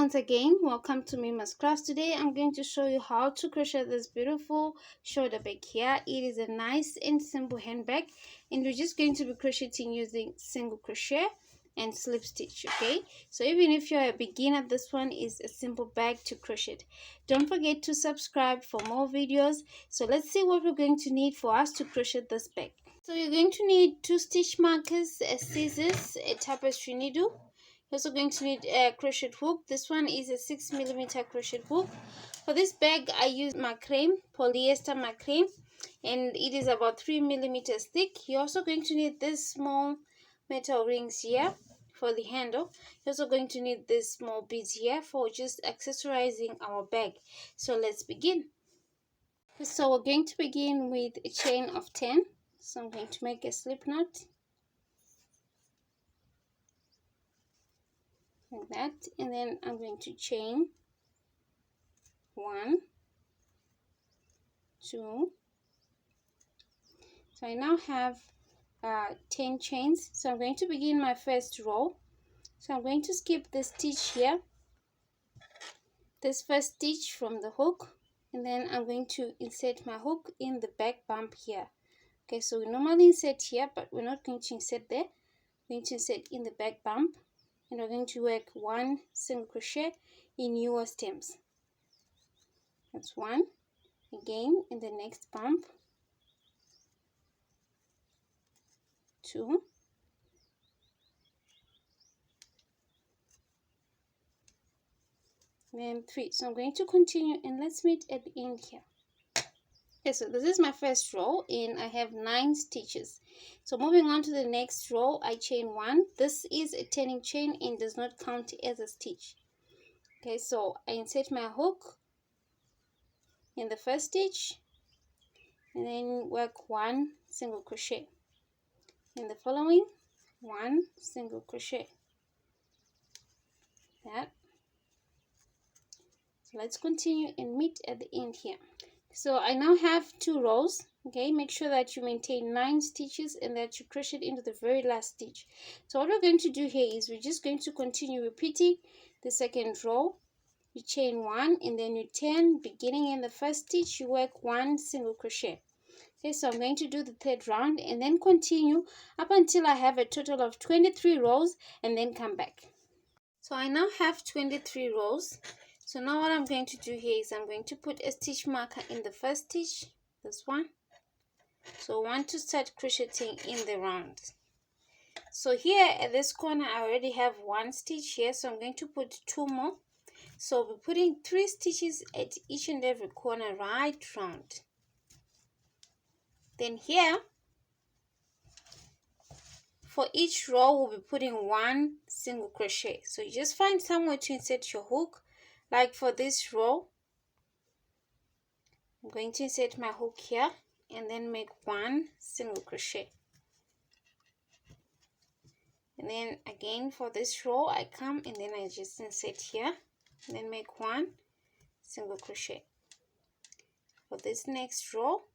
once again, welcome to Mima's Crafts. Today I'm going to show you how to crochet this beautiful shoulder bag here. It is a nice and simple handbag, and we're just going to be crocheting using single crochet and slip stitch. Okay, so even if you're a beginner, this one is a simple bag to crochet. Don't forget to subscribe for more videos. So let's see what we're going to need for us to crochet this bag. So you're going to need 2 stitch markers, a scissors, a tapestry needle. You're also going to need a crochet hook. This one is a 6mm crochet hook. For this bag I use macrame, polyester macrame, and it is about 3mm thick. You're also going to need this small metal rings here for the handle. You're also going to need this small beads here for just accessorizing our bag. So let's begin. So we're going to begin with a chain of 10. So I'm going to make a slip knot like that, and then I'm going to chain 1, 2. So I now have 10 chains. So I'm going to begin my first row. So I'm going to skip the stitch here, this first stitch from the hook, and then I'm going to insert my hook in the back bump here. Okay, so we normally insert here, but we're not going to insert there. We're going to insert in the back bump, and we're going to work 1 single crochet in your stems. That's 1. Again in the next bump, 2, then 3. So I'm going to continue, and let's meet at the end here. Okay, so this is my first row, and I have 9 stitches. So moving on to the next row, I chain 1. This is a turning chain and does not count as a stitch. Okay, so I insert my hook in the first stitch, and then work 1 single crochet. In the following, 1 single crochet. That. So let's continue and meet at the end here. So I now have 2 rows. Okay, make sure that you maintain 9 stitches and that you crochet into the very last stitch. So what we're going to do here is we're just going to continue repeating the second row. You chain 1, and then you turn. Beginning in the first stitch, you work 1 single crochet. Okay, so I'm going to do the third round and then continue up until I have a total of 23 rows, and then come back. So I now have 23 rows. So now what I'm going to do here is I'm going to put a stitch marker in the first stitch, this one. So I want to start crocheting in the round. So here at this corner I already have 1 stitch here, so I'm going to put 2 more. So we're putting 3 stitches at each and every corner right round. Then here, for each row we'll be putting 1 single crochet. So you just find somewhere to insert your hook. Like for this row, I'm going to insert my hook here and then make 1 single crochet. And then again for this row I come and then I just insert here and then make 1 single crochet. For this next row,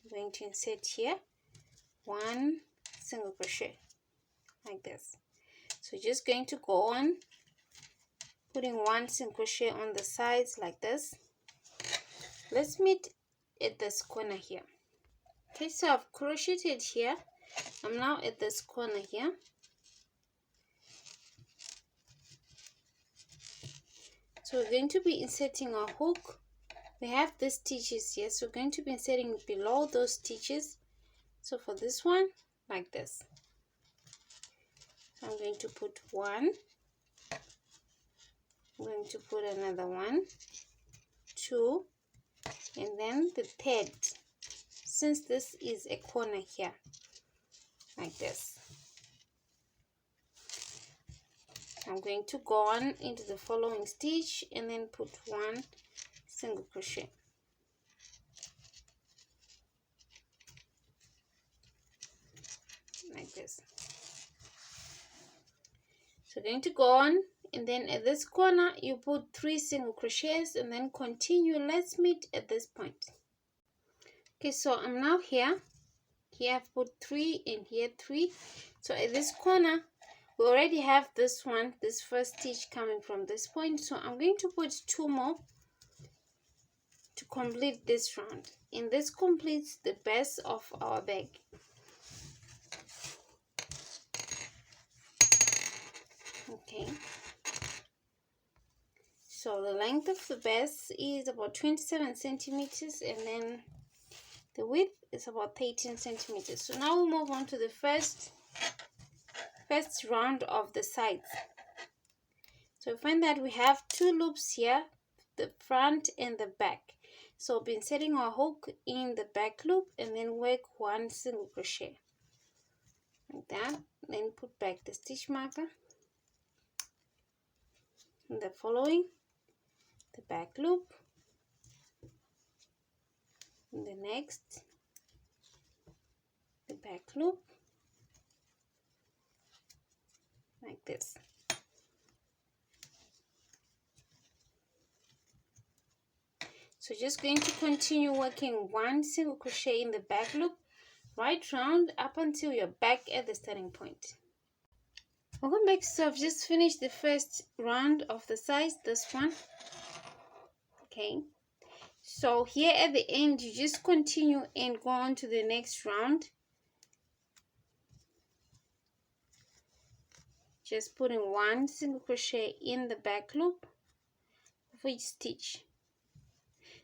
I'm going to insert here 1 single crochet like this. So just going to go on putting 1 single crochet on the sides like this. Let's meet at this corner here. Okay, so I've crocheted here. I'm now at this corner here. So we're going to be inserting our hook. We have these stitches here, so we're going to be inserting below those stitches. So for this one, like this. So I'm going to put 1. I'm going to put another 1, 2, and then the third, since this is a corner here, like this. I'm going to go on into the following stitch and then put 1 single crochet. Like this. So going to go on, and then at this corner you put 3 single crochets and then continue. Let's meet at this point. Okay, so I'm now here I've put 3 and here 3. So at this corner We already have this one, this first stitch coming from this point, so I'm going to put 2 more to complete this round, and this completes the base of our bag. Okay, so the length of the base is about 27 centimeters, and then the width is about 13 centimeters. So now we'll move on to the first round of the sides. So find that we have 2 loops here, the front and the back. So we'll be inserting our hook in the back loop and then work 1 single crochet like that. Then put back the stitch marker. And the following, the back loop, and the next, the back loop, like this. So just going to continue working 1 single crochet in the back loop right round up until you're back at the starting point. Welcome back. So I've just finished the first round of the sides, this one. Okay, so here at the end you just continue and go on to the next round, just putting 1 single crochet in the back loop of each stitch.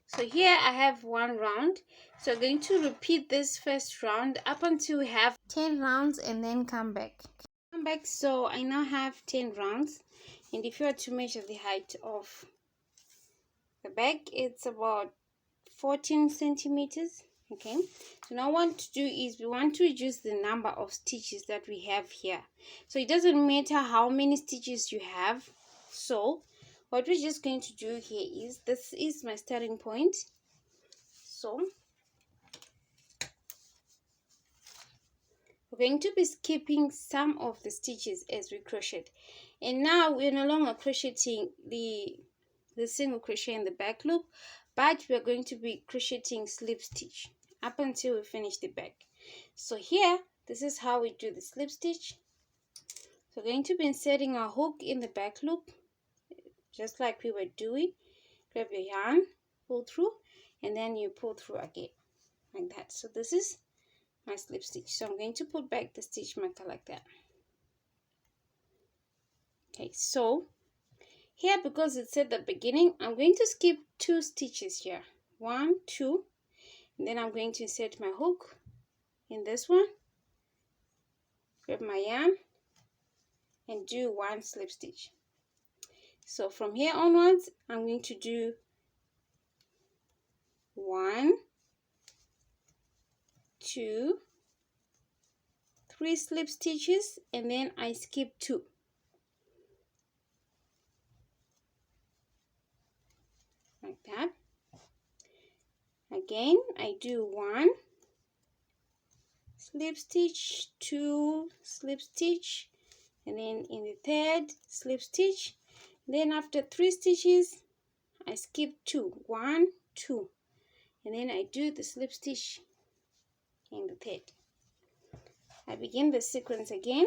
So here I have 1 round, so I'm going to repeat this first round up until we have 10 rounds and then come back. So I now have 10 rounds, and if you were to measure the height of the bag, it's about 14 centimeters. Okay, so now what to do is we want to reduce the number of stitches that we have here. So it doesn't matter how many stitches you have. So what we're just going to do here is, this is my starting point, so we're going to be skipping some of the stitches as we crochet, and now we're no longer crocheting the single crochet in the back loop, but we're going to be crocheting slip stitch up until we finish the bag. So here, this is how we do the slip stitch. So we're going to be inserting our hook in the back loop just like we were doing. Grab your yarn, pull through, and then you pull through again like that. So this is my slip stitch. So I'm going to put back the stitch marker like that. Okay, so here, because it's at the beginning, I'm going to skip 2 stitches here, 1, 2, and then I'm going to insert my hook in this one, grab my yarn, and do 1 slip stitch. So from here onwards, I'm going to do 1, 2, 3 slip stitches, and then I skip 2. Like that. Again, I do 1 slip stitch, 2 slip stitch, and then in the 3rd slip stitch. Then after 3 stitches, I skip 2, 1, 2, and then I do the slip stitch in the 3rd. I begin the sequence again.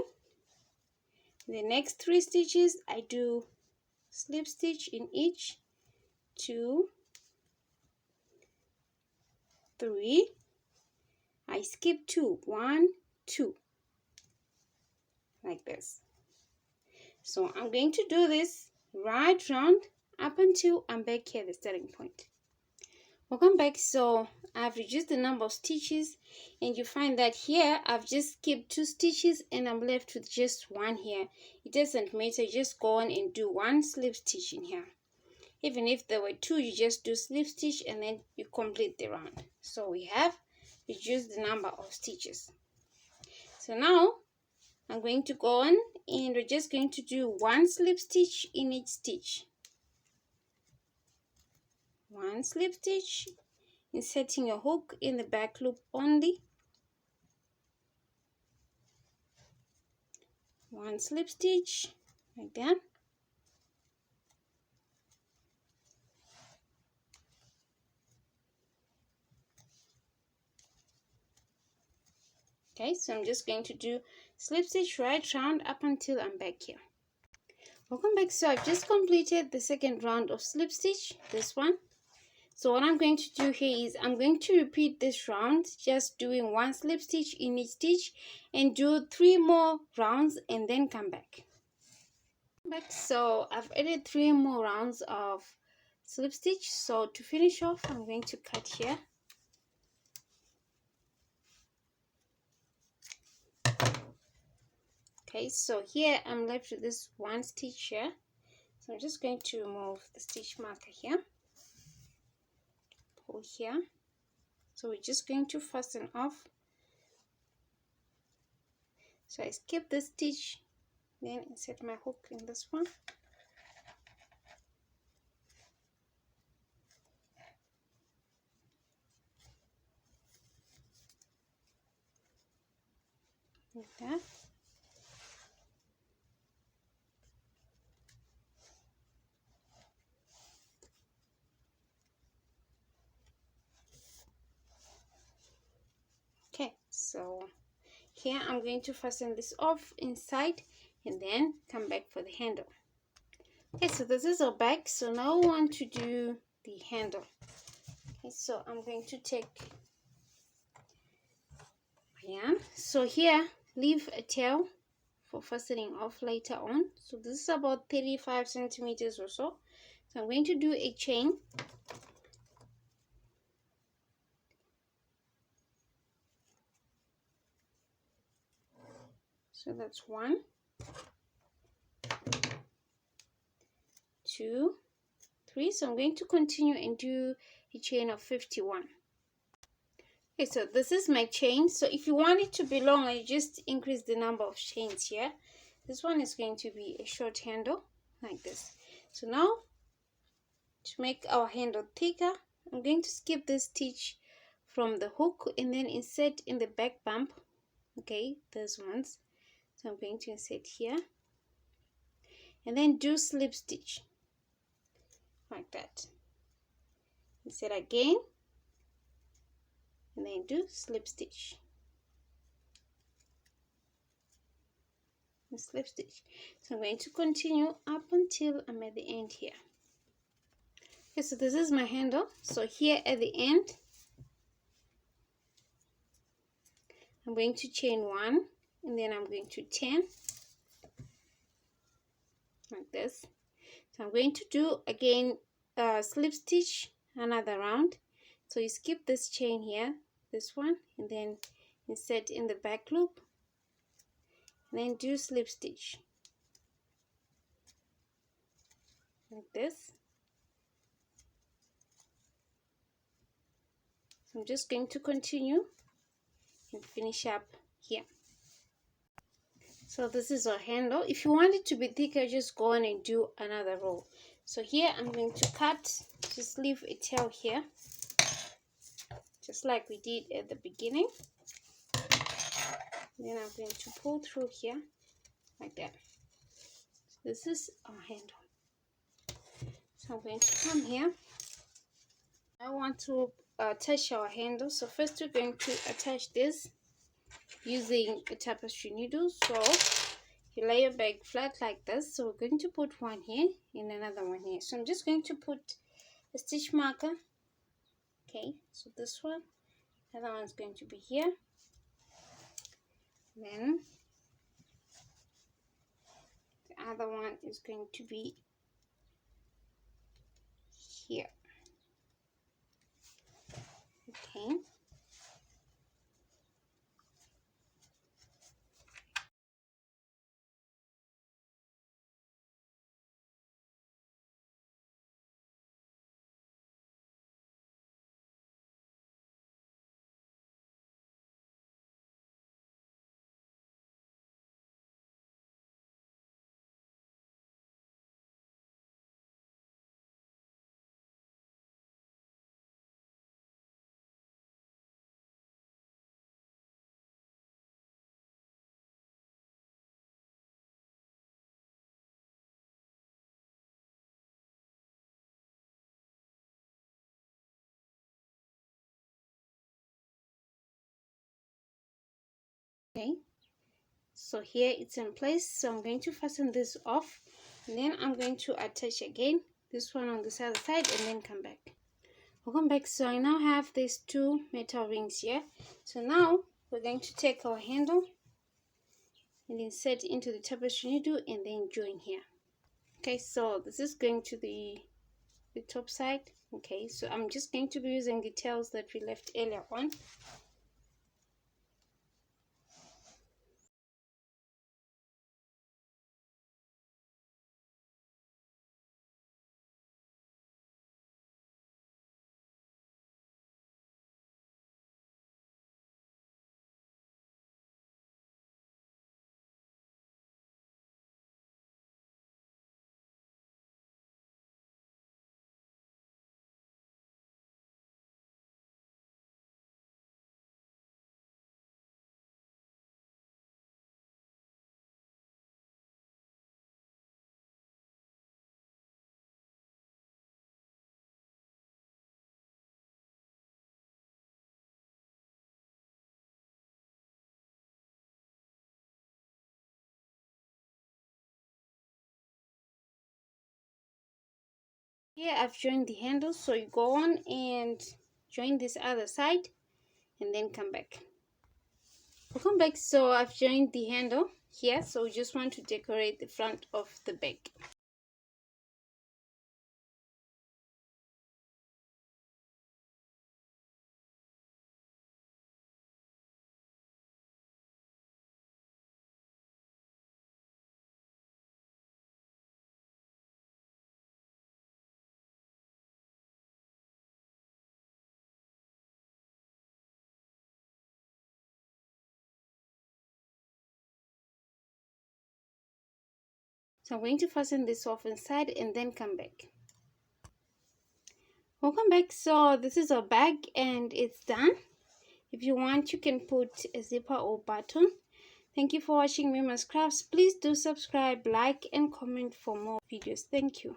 The next 3 stitches, I do slip stitch in each, 2, 3, I skip 2, 1, 2, like this. So I'm going to do this right round up until I'm back here at the starting point. Welcome back. So I've reduced the number of stitches, and you find that here I've just skipped 2 stitches and I'm left with just 1 here. It doesn't matter, just go on and do 1 slip stitch in here. Even if there were 2, you just do slip stitch and then you complete the round. So we have reduced the number of stitches. So now I'm going to go on and we're just going to do 1 slip stitch in each stitch. 1 slip stitch, inserting your hook in the back loop only. 1 slip stitch like that. Okay, so I'm just going to do slip stitch right round up until I'm back here. Welcome back. So I've just completed the second round of slip stitch, this one. So what I'm going to do here is I'm going to repeat this round, just doing one slip stitch in each stitch, and do 3 more rounds and then come back. So I've added 3 more rounds of slip stitch. So to finish off, I'm going to cut here. Okay, so here I'm left with this one stitch here. So I'm just going to remove the stitch marker here, pull here. So we're just going to fasten off. So I skip this stitch, then insert my hook in this one. Like that. Okay, so here I'm going to fasten this off inside and then come back for the handle. Okay, so this is our back. So now I want to do the handle. Okay, so I'm going to take my yarn. So here, leave a tail for fastening off later on. So this is about 35 centimeters or so. So I'm going to do a chain. So that's 1, 2, 3. So I'm going to continue and do a chain of 51. Okay, so this is my chain. So if you want it to be longer, you just increase the number of chains here. This one is going to be a short handle like this. So now to make our handle thicker, I'm going to skip this stitch from the hook and then insert in the back bump. Okay, those ones. So I'm going to insert here and then do slip stitch like that. Insert again and then do slip stitch and slip stitch. So I'm going to continue up until I'm at the end here. Okay, so this is my handle. So here at the end, I'm going to chain 1 and then I'm going to turn like this. So I'm going to do again slip stitch another round. So you skip this chain here, this one, and then insert in the back loop and then do slip stitch like this. So I'm just going to continue and finish up here. So this is our handle. If you want it to be thicker, just go on and do another row. So here I'm going to cut, just leave a tail here, just like we did at the beginning. Then I'm going to pull through here like that. So this is our handle. So I'm going to come here. I want to attach our handle. So first we're going to attach this using a tapestry needle. So you lay your bag flat like this. So we're going to put one here and another one here. So I'm just going to put a stitch marker. Okay, so this one, the other one's going to be here. Then the other one is going to be here. Okay. So here it's in place, so I'm going to fasten this off, and then I'm going to attach again this one on this other side and then come back. Welcome back. So I now have these two metal rings here. So now we're going to take our handle and insert into the tapestry needle and then join here. Okay, so this is going to the top side. Okay, so I'm just going to be using the tails that we left earlier on. Here I've joined the handle, so you go on and join this other side and then come back. Welcome back. So I've joined the handle here, so we just want to decorate the front of the bag. So I'm going to fasten this off inside and then come back. Welcome back. So this is our bag and it's done. If you want, you can put a zipper or button. Thank you for watching Mima's Crafts. Please do subscribe, like and comment for more videos. Thank you.